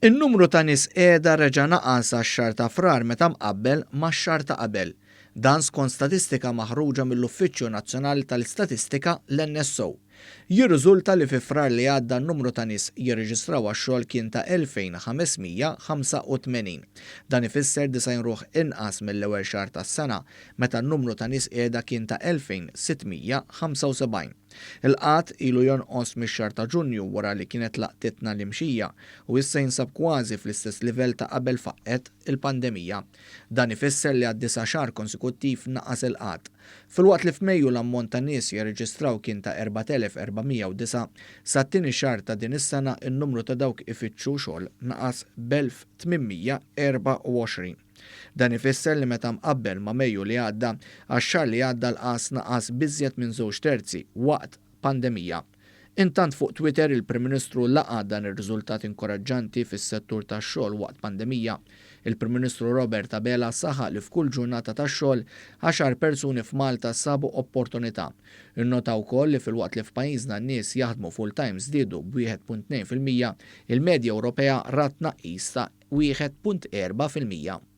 In-numru ta' nies qiegħda reġa' naqas għax-xahar ta' frar meta mqabbel max-xahar ta' qabel. Dan skont statistika maħruġa mill-Uffiċċju Nazzjonali tal-Istatistika l-NSO. Jirriżulta li fi frar li għadda n-numru ta' nies jirreġistraw għax-xogħol kien ta' 2585. Dan ifisser 90 ruħ inqas mill-ewwel xahar tas-sena meta n-numru ta' nies qiegħda kien ta' 2675. Il-qatt ilu jonqos mix-xahar ta' Ġunju wara li kienet laqtitna l-imxija u issa jinsab kważi fl-istess livell ta' qabel faqqet il-pandemija. Dan ifisser li għad-9 xahar konsekuttiv naqas il-qatt. Filwaqt li f'Mejju l-ammont ta' nies jirreġistraw kien ta' 4409, sa' t-tieni xahar ta' din is-sena n-numru ta' dawk ifittxu xogħol naqas b'1824. Dan ifisser li meta mqabbel ma' Mejju li għadda, għax-xahar li għadda l-qas naqas biżjed minn 2/3 waqt pandemija. Intant fuq Twitter il-Prim Ministru laqa dan ir-riżultat inkoraġġanti fis-settur tax-xogħol waqt pandemija. Il-Prim Ministru Robert Abela saħaq li f'kull ġurnata tax-xogħol 10 persuni f'Malta sabu opportunità. Innota wkoll li filwaqt li f'pajjiżna n-nies jaħdmu full-time żdiedu b'1.2%, il-medja Ewropea rat tnaqqis ta' 1.4%.